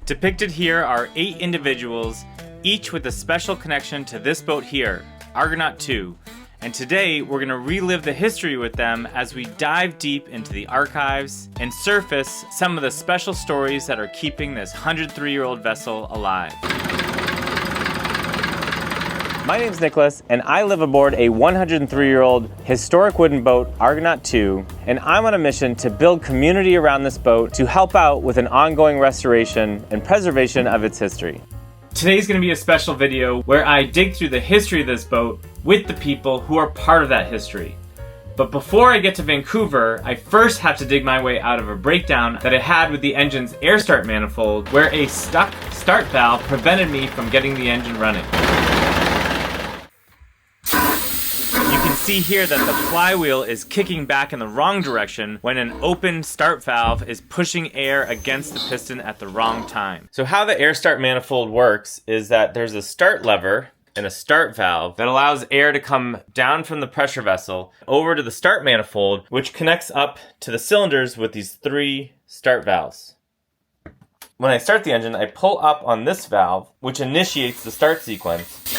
Depicted here are 8 individuals, each with a special connection to this boat here, Argonaut II. And today we're going to relive the history with them as we dive deep into the archives and surface some of the special stories that are keeping this 103-year-old vessel alive. My name's Nicholas, and I live aboard a 103-year-old historic wooden boat, Argonaut II, and I'm on a mission to build community around this boat to help out with an ongoing restoration and preservation of its history. Today's going to be a special video where I dig through the history of this boat with the people who are part of that history. But before I get to Vancouver, I first have to dig my way out of a breakdown that I had with the engine's air start manifold, where a stuck start valve prevented me from getting the engine running. You can see here that the flywheel is kicking back in the wrong direction when an open start valve is pushing air against the piston at the wrong time. So how the air start manifold works is that there's a start lever and a start valve that allows air to come down from the pressure vessel over to the start manifold, which connects up to the cylinders with these 3 start valves. When I start the engine, I pull up on this valve, which initiates the start sequence.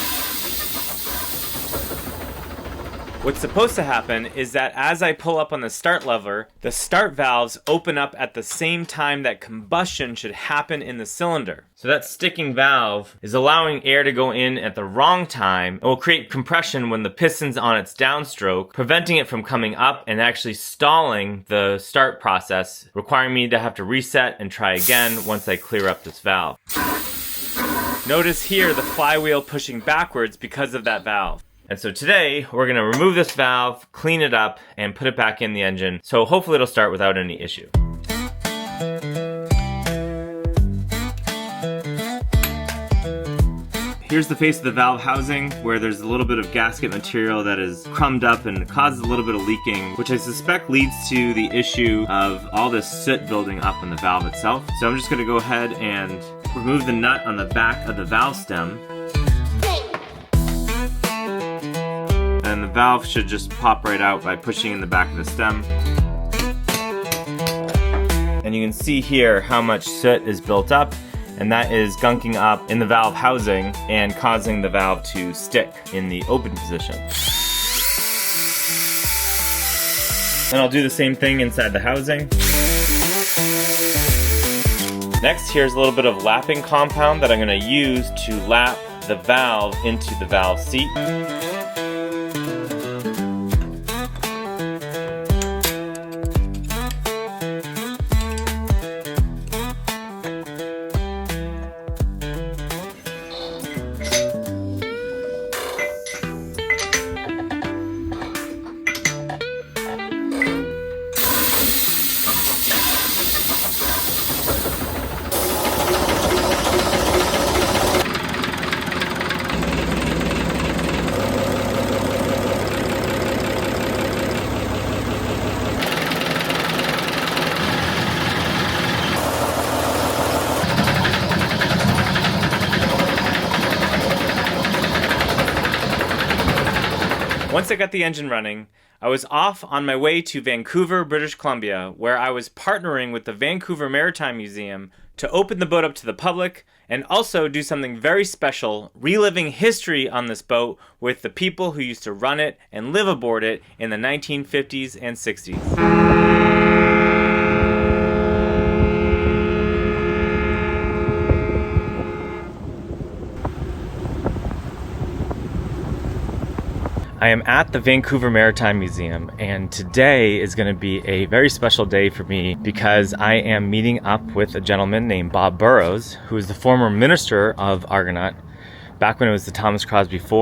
What's supposed to happen is that as I pull up on the start lever, the start valves open up at the same time that combustion should happen in the cylinder. So that sticking valve is allowing air to go in at the wrong time and will create compression when the piston's on its downstroke, preventing it from coming up and actually stalling the start process, requiring me to have to reset and try again once I clear up this valve. Notice here the flywheel pushing backwards because of that valve. And so today, we're going to remove this valve, clean it up, and put it back in the engine, so hopefully it'll start without any issue. Here's the face of the valve housing, where there's a little bit of gasket material that is crumbed up and causes a little bit of leaking, which I suspect leads to the issue of all this soot building up in the valve itself. So I'm just going to go ahead and remove the nut on the back of the valve stem. And the valve should just pop right out by pushing in the back of the stem. And you can see here how much soot is built up, and that is gunking up in the valve housing and causing the valve to stick in the open position. And I'll do the same thing inside the housing. Next, here's a little bit of lapping compound that I'm going to use to lap the valve into the valve seat. Once I got the engine running, I was off on my way to Vancouver, British Columbia, where I was partnering with the Vancouver Maritime Museum to open the boat up to the public and also do something very special, reliving history on this boat with the people who used to run it and live aboard it in the 1950s and 60s. I am at the Vancouver Maritime Museum, and today is going to be a very special day for me because I am meeting up with a gentleman named Bob Burrows, who is the former minister of Argonaut back when it was the Thomas Crosby IV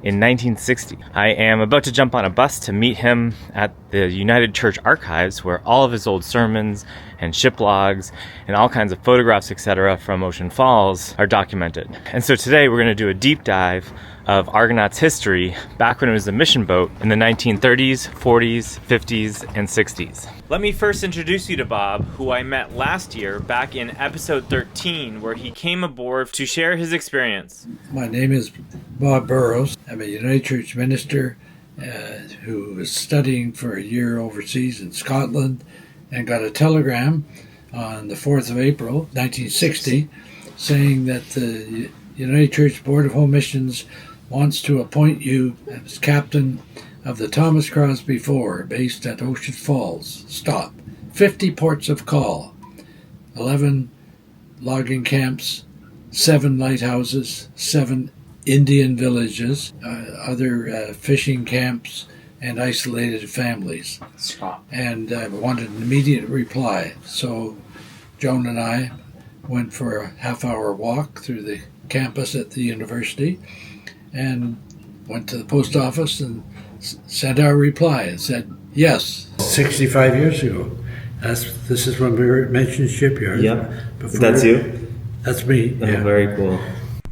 in 1960. I am about to jump on a bus to meet him at the United Church Archives, where all of his old sermons and ship logs and all kinds of photographs, etc. from Ocean Falls are documented. And so today we're going to do a deep dive of Argonaut's history back when it was a mission boat in the 1930s, 40s, 50s, and 60s. Let me first introduce you to Bob, who I met last year back in episode 13, where he came aboard to share his experience. My name is Bob Burrows. I'm a United Church minister who was studying for a year overseas in Scotland and got a telegram on the 4th of April, 1960, saying that the United Church Board of Home Missions wants to appoint you as captain of the Thomas Crosby IV, based at Ocean Falls. Stop. 50 ports of call, 11 logging camps, 7 lighthouses, 7 Indian villages, other fishing camps, and isolated families. And I wanted an immediate reply. So Joan and I went for a half-hour walk through the campus at the university and went to the post office and sent our reply and said, yes. 65 years ago. This is when we were at Menchions Shipyard. Yep. That's you? That's me. Oh, yeah. Very cool.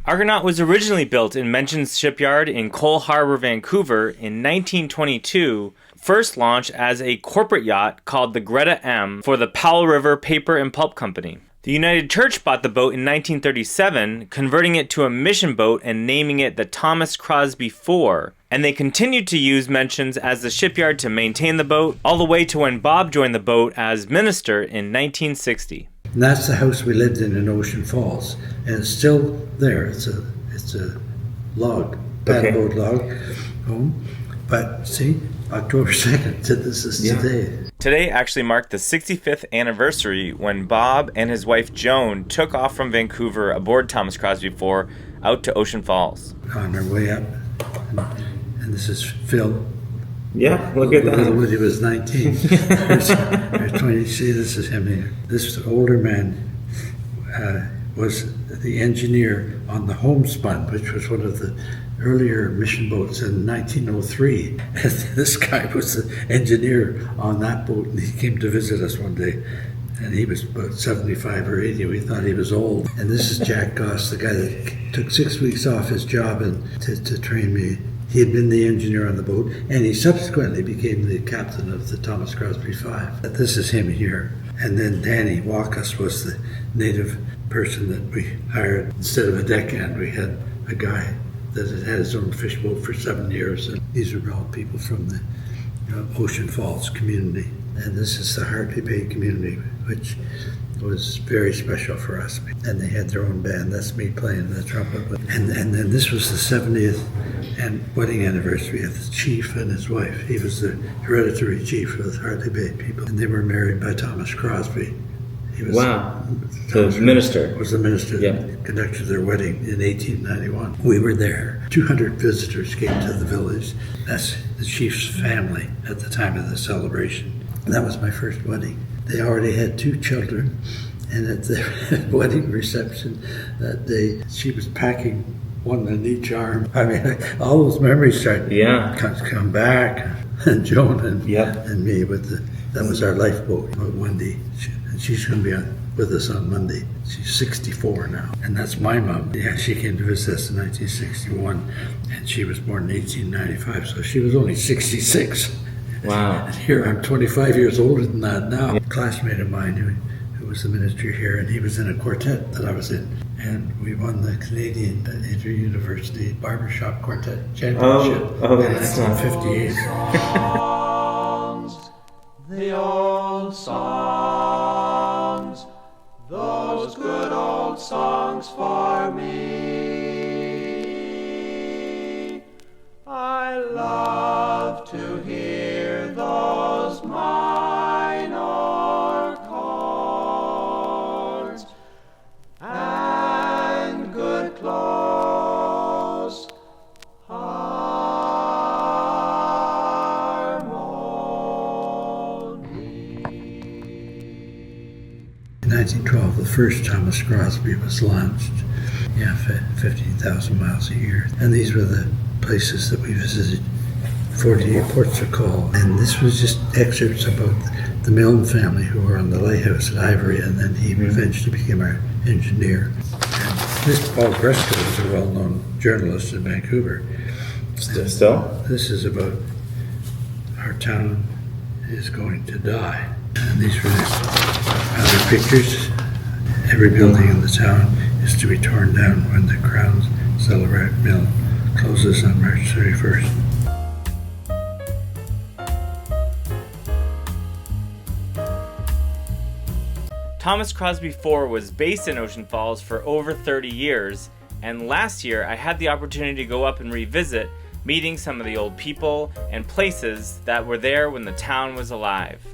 Argonaut was originally built in Menchions Shipyard in Coal Harbour, Vancouver in 1922, first launched as a corporate yacht called the Greta M for the Powell River Paper and Pulp Company. The United Church bought the boat in 1937, converting it to a mission boat and naming it the Thomas Crosby IV, and they continued to use Menchions as the shipyard to maintain the boat, all the way to when Bob joined the boat as minister in 1960. And that's the house we lived in Ocean Falls, and it's still there. It's a log, paddleboat log home. But see, October 2nd, this is today. Today actually marked the 65th anniversary when Bob and his wife Joan took off from Vancouver aboard Thomas Crosby IV out to Ocean Falls. On our way up, and this is Phil. Yeah, look at that. When he was 19. There's 20. See, this is him here. This older man was the engineer on the Homespun, which was one of the earlier mission boats in 1903. And this guy was the engineer on that boat, and he came to visit us one day. And he was about 75 or 80. We thought he was old. And this is Jack Goss, the guy that took 6 weeks off his job to train me. He had been the engineer on the boat, and he subsequently became the captain of the Thomas Crosby V. This is him here. And then Danny Walkus was the native person that we hired. Instead of a deckhand, we had a guy that had had his own fish boat for 7 years. And these are all people from the Ocean Falls community. And this is the Hartley Bay community, which was very special for us. And they had their own band. That's me playing the trumpet. And then this was the 70th wedding anniversary of the chief and his wife. He was the hereditary chief of the Hartley Bay people. And they were married by Thomas Crosby. He was the minister. Was the minister that conducted their wedding in 1891. We were there. 200 visitors came to the village. That's the chief's family at the time of the celebration. And that was my first wedding. They already had 2 children, and at the wedding reception that day, she was packing one in each arm. I mean, all those memories started to come back. And Joan and me that was our lifeboat, Wendy. She's going to be with us on Monday. She's 64 now, and that's my mom. Yeah, she came to visit us in 1961, and she was born in 1895, so she was only 66. Wow. And here I'm 25 years older than that now. A classmate of mine who was the minister here, and he was in a quartet that I was in. And we won the Canadian Inter-University Barbershop Quartet Championship in 1958. The old songs, those good old songs for me. I love to hear those minor chords and good close In 1912, the first Thomas Crosby was launched. 15,000 miles a year. And these were the places that we visited, 48 ports of call. And this was just excerpts about the Milne family who were on the lighthouse at Ivory, and then he eventually became our engineer. And this Paul Bresco was a well-known journalist in Vancouver. Still? This is about our town is going to die. And these were other pictures. Every building in the town is to be torn down when the Crown Celluloid Mill closes on March 31st. Thomas Crosby IV was based in Ocean Falls for over 30 years, and last year I had the opportunity to go up and revisit, meeting some of the old people and places that were there when the town was alive.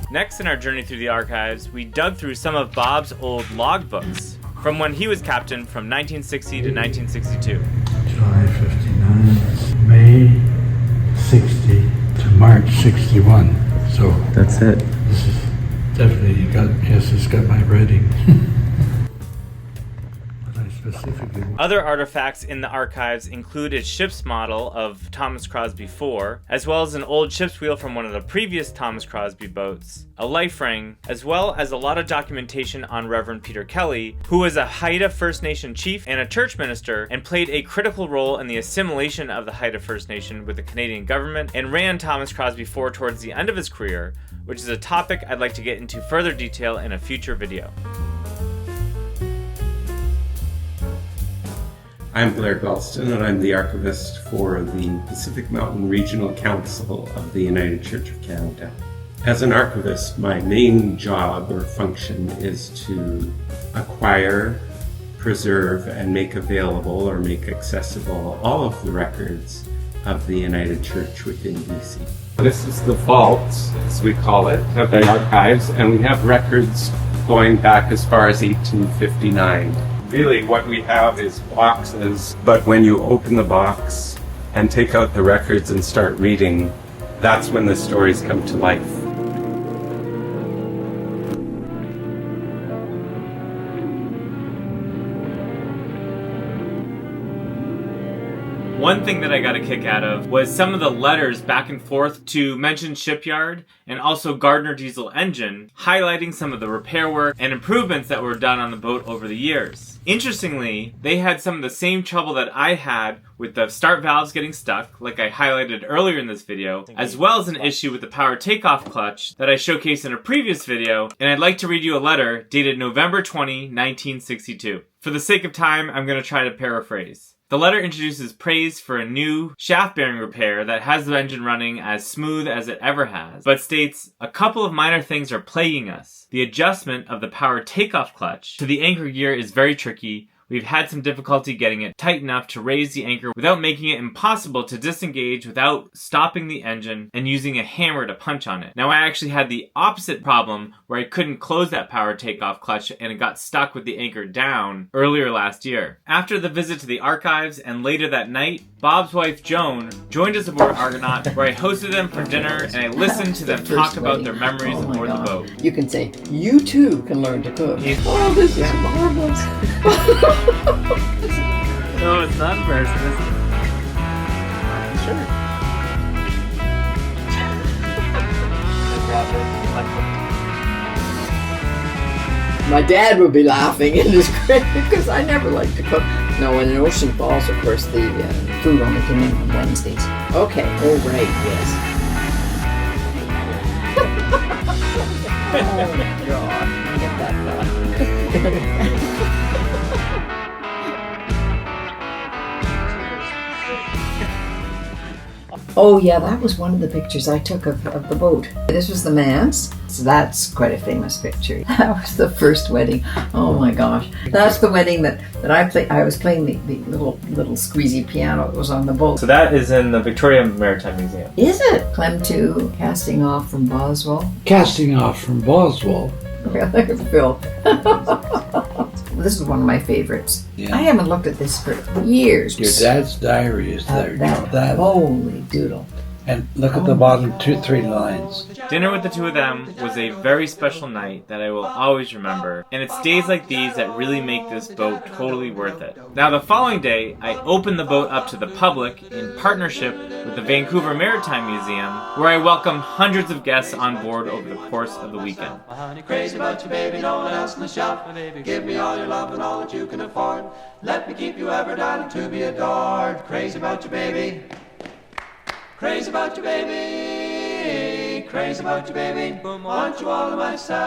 Next in our journey through the archives, we dug through some of Bob's old logbooks from when he was captain from 1960 to 1962. July 59, May 60 to March 61. So That's it. this is definitely, it's got my writing. But I specifically Other artifacts in the archives include a ship's model of Thomas Crosby IV, as well as an old ship's wheel from one of the previous Thomas Crosby boats, a life ring, as well as a lot of documentation on Reverend Peter Kelly, who was a Haida First Nation chief and a church minister, and played a critical role in the assimilation of the Haida First Nation with the Canadian government, and ran Thomas Crosby IV towards the end of his career, which is a topic I'd like to get into further detail in a future video. I'm Blair Galston, and I'm the archivist for the Pacific Mountain Regional Council of the United Church of Canada. As an archivist, my main job or function is to acquire, preserve, and make available or make accessible all of the records of the United Church within BC. This is the vault, as we call it, of the archives, and we have records going back as far as 1859. Really, what we have is boxes, but when you open the box and take out the records and start reading, that's when the stories come to life. One thing that I got a kick out of was some of the letters back and forth to Menchions Shipyard and also Gardner diesel engine, highlighting some of the repair work and improvements that were done on the boat over the years. Interestingly, they had some of the same trouble that I had with the start valves getting stuck, like I highlighted earlier in this video, as well as an issue with the power takeoff clutch that I showcased in a previous video, and I'd like to read you a letter dated November 20, 1962. For the sake of time, I'm going to try to paraphrase. The letter introduces praise for a new shaft bearing repair that has the engine running as smooth as it ever has, but states, a couple of minor things are plaguing us. The adjustment of the power takeoff clutch to the anchor gear is very tricky. We've had some difficulty getting it tight enough to raise the anchor without making it impossible to disengage without stopping the engine and using a hammer to punch on it. Now I actually had the opposite problem where I couldn't close that power takeoff clutch and it got stuck with the anchor down earlier last year. After the visit to the archives and later that night, Bob's wife Joan joined us aboard Argonaut, where I hosted them for dinner and I listened to them talk about their memories aboard the boat. You can say, you too can learn to cook. Oh, this is marvelous. No, it's not embarrassing, is it? My dad would be laughing in his grave because I never liked to cook. No, in Ocean Falls, of course, the food only came in on Wednesdays. Okay, oh right, yes. Oh God, get that done. Oh yeah, that was one of the pictures I took of the boat. This was the manse. So that's quite a famous picture. That was the first wedding. Oh my gosh. That's the wedding that I played. I was playing the little squeezy piano that was on the boat. So that is in the Victoria Maritime Museum. Is it? Clem 2, casting off from Boswell. Casting off from Boswell. Phil. This is one of my favorites. Yeah. I haven't looked at this for years. Your dad's diary is there. That holy doodle. And look at the bottom 2-3 lines. Dinner with the two of them was a very special night that I will always remember, and it's days like these that really make this boat totally worth it. Now the following day, I opened the boat up to the public in partnership with the Vancouver Maritime Museum, where I welcomed hundreds of guests on board over the course of the weekend. Honey, crazy about you, baby, no one else in the shop. Give me all your love and all that you can afford. Let me keep you ever, darling, to be adored. Crazy about you, baby. Crazy about you, baby. crazy about you, baby. Want you all to myself.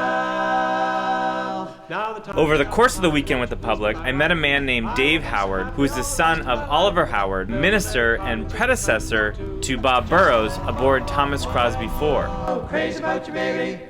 Over the course of the weekend with the public, I met a man named Dave Howard, who is the son of Oliver Howard, minister and predecessor to Bob Burrows aboard Thomas Crosby IV. Oh, crazy about you, baby.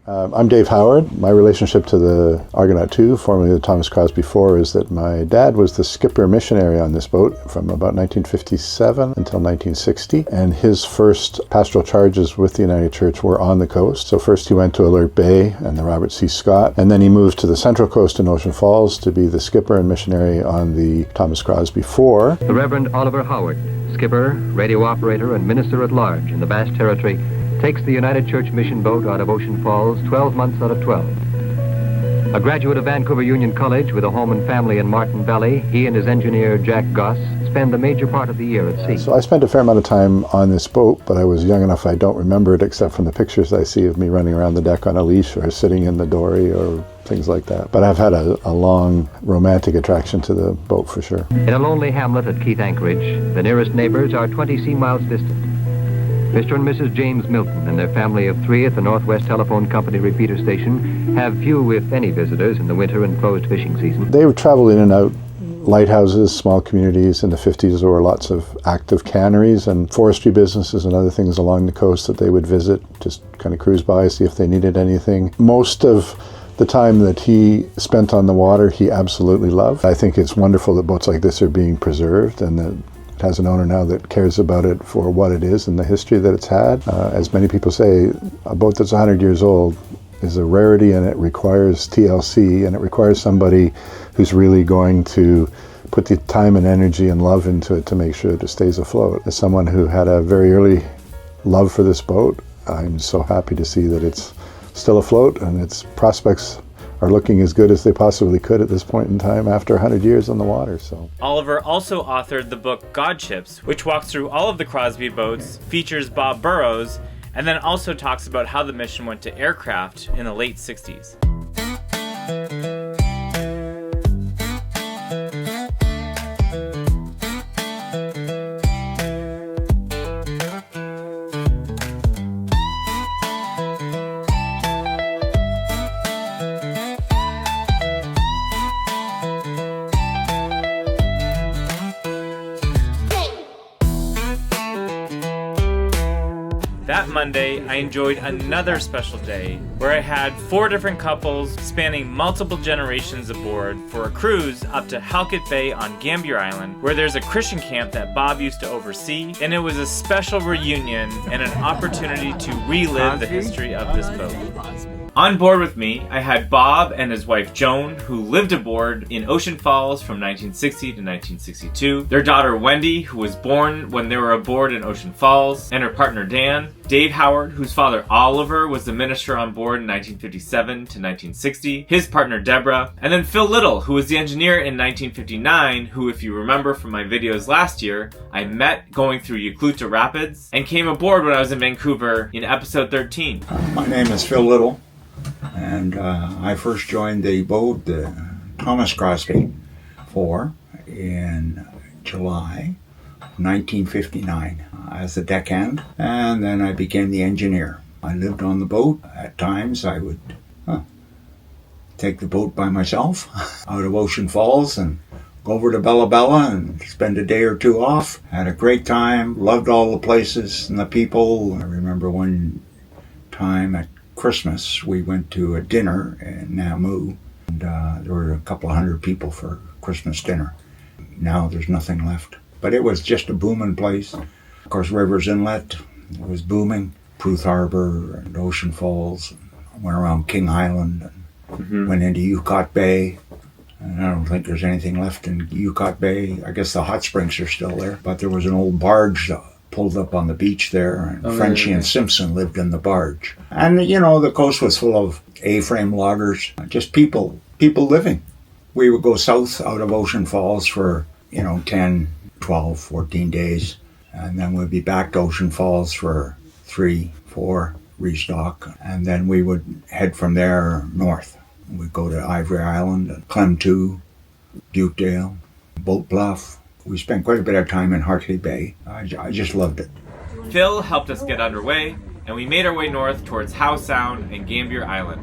I'm Dave Howard. My relationship to the Argonaut II, formerly the Thomas Crosby IV, is that my dad was the skipper missionary on this boat from about 1957 until 1960, and his first pastoral charges with the United Church were on the coast. So first he went to Alert Bay and the Robert C. Scott, and then he moved to the Central Coast in Ocean Falls to be the skipper and missionary on the Thomas Crosby IV. The Reverend Oliver Howard, skipper, radio operator, and minister at large in the Bass Territory, takes the United Church mission boat out of Ocean Falls 12 months out of 12. A graduate of Vancouver Union College with a home and family in Martin Valley, he and his engineer, Jack Goss, spend the major part of the year at sea. So I spent a fair amount of time on this boat, but I was young enough I don't remember it except from the pictures I see of me running around the deck on a leash or sitting in the dory or things like that. But I've had a long romantic attraction to the boat for sure. In a lonely hamlet at Keith Anchorage, the nearest neighbors are 20 sea miles distant. Mr. and Mrs. James Milton and their family of 3 at the Northwest Telephone Company repeater station have few, if any, visitors in the winter and closed fishing season. They would travel in and out lighthouses, small communities. In the 50s there were lots of active canneries and forestry businesses and other things along the coast that they would visit, just kind of cruise by, see if they needed anything. Most of the time that he spent on the water he absolutely loved. I think it's wonderful that boats like this are being preserved and that it has an owner now that cares about it for what it is and the history that it's had. As many people say, a boat that's 100 years old is a rarity, and it requires TLC, and it requires somebody who's really going to put the time and energy and love into it to make sure that it stays afloat. As someone who had a very early love for this boat, I'm so happy to see that it's still afloat and its prospects are looking as good as they possibly could at this point in time after 100 years on the water. So Oliver also authored the book God Ships, which walks through all of the Crosby boats, features Bob Burrows, and then also talks about how the mission went to aircraft in the late 60s. That Monday, I enjoyed another special day where I had 4 different couples spanning multiple generations aboard for a cruise up to Halkett Bay on Gambier Island, where there's a Christian camp that Bob used to oversee, and it was a special reunion and an opportunity to relive the history of this boat. On board with me, I had Bob and his wife Joan, who lived aboard in Ocean Falls from 1960 to 1962, their daughter Wendy, who was born when they were aboard in Ocean Falls, and her partner Dan, Dave Howard, whose father Oliver was the minister on board in 1957 to 1960, his partner Deborah, and then Phil Little, who was the engineer in 1959, who, if you remember from my videos last year, I met going through Yucluta Rapids and came aboard when I was in Vancouver in episode 13. My name is Phil Little, and I first joined the boat, the Thomas Crosby IV, in July 1959 as a deckhand, and then I became the engineer. I lived on the boat. At times I would take the boat by myself out of Ocean Falls and go over to Bella Bella and spend a day or 2 off. Had a great time, loved all the places and the people. I remember one time at Christmas we went to a dinner in Namu, and there were a couple of 100 people for Christmas dinner. Now there's nothing left. But it was just a booming place. Of course, Rivers Inlet, it was booming. Coal Harbour and Ocean Falls. Went around King Island and went into Yucot Bay. And I don't think there's anything left in Yucot Bay. I guess the hot springs are still there. But there was an old barge that pulled up on the beach there, and Frenchie and Simpson lived in the barge. And, you know, the coast was full of A-frame loggers, just people living. We would go south out of Ocean Falls for, 10, 12, 14 days. And then we'd be back to Ocean Falls for 3, 4, restock. And then we would head from there north. We'd go to Ivory Island, Clem 2, Buttedale, Boat Bluff. We spent quite a bit of time in Hartley Bay. I just loved it. Phil helped us get underway, and we made our way north towards Howe Sound and Gambier Island.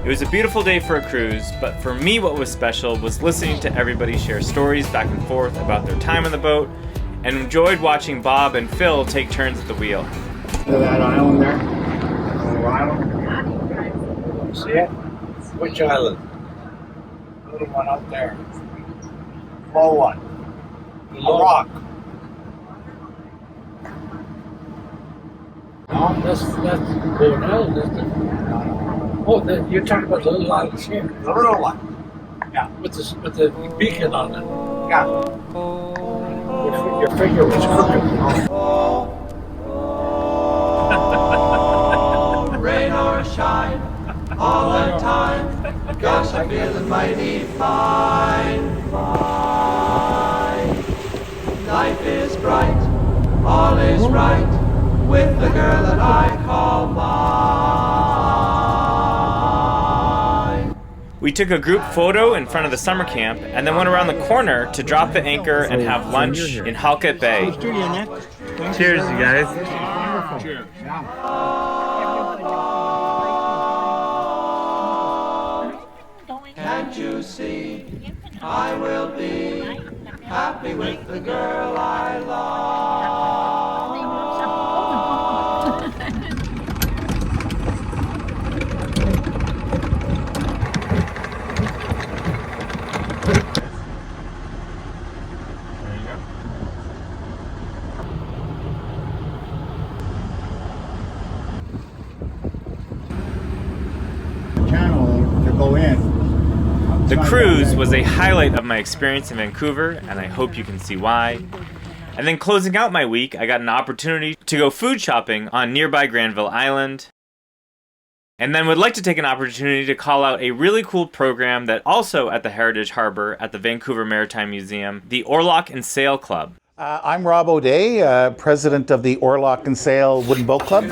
It was a beautiful day for a cruise, but for me what was special was listening to everybody share stories back and forth about their time on the boat, and enjoyed watching Bob and Phil take turns at the wheel. To that island there? Little island? See it? Which island? Little one out there. Low one. A rock. No, that's Golden Island, isn't it? Oh, you're talking about the little islands here. The little one. Yeah, with the beacon on it. Yeah. Your finger was crooked. Rain or shine, all the time. Gosh, I'm feeling mighty fine, fine. Life is bright, all is right, with the girl that I call mine. We took a group photo in front of the summer camp and then went around the corner to drop the anchor and have lunch in Halkett Bay. Cheers, you guys. Cheers. Can't you see, I will be happy with the girl I love. The cruise was a highlight of my experience in Vancouver, and I hope you can see why. And then closing out my week, I got an opportunity to go food shopping on nearby Granville Island. And then would like to take an opportunity to call out a really cool program that also at the Heritage Harbour at the Vancouver Maritime Museum, the Oarlock and Sail Club. I'm Rob O'Day, president of the Oarlock and Sail Wooden Boat Club.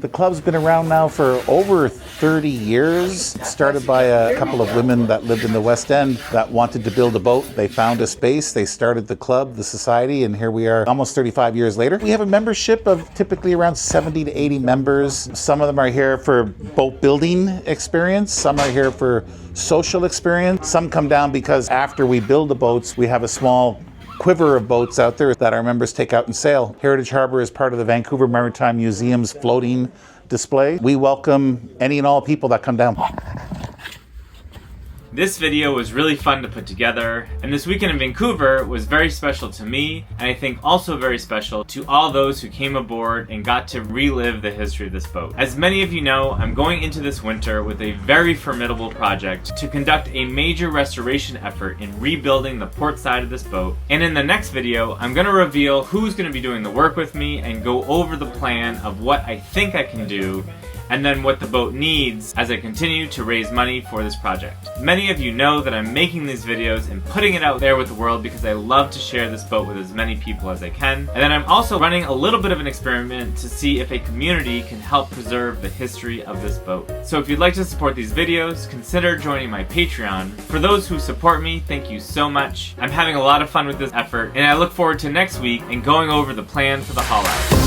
The club's been around now for over 30 years. It started by a couple of women that lived in the West End that wanted to build a boat. They found a space, they started the club, the society, and here we are almost 35 years later. We have a membership of typically around 70 to 80 members. Some of them are here for boat building experience, some are here for social experience. Some come down because after we build the boats, we have a small quiver of boats out there that our members take out and sail. Heritage Harbour is part of the Vancouver Maritime Museum's floating display. We welcome any and all people that come down. This video was really fun to put together, and this weekend in Vancouver was very special to me, and I think also very special to all those who came aboard and got to relive the history of this boat. As many of you know, I'm going into this winter with a very formidable project to conduct a major restoration effort in rebuilding the port side of this boat, and in the next video, I'm going to reveal who's going to be doing the work with me and go over the plan of what I think I can do and then what the boat needs as I continue to raise money for this project. Many of you know that I'm making these videos and putting it out there with the world because I love to share this boat with as many people as I can. And then I'm also running a little bit of an experiment to see if a community can help preserve the history of this boat. So if you'd like to support these videos, consider joining my Patreon. For those who support me, thank you so much. I'm having a lot of fun with this effort, and I look forward to next week and going over the plan for the haul out.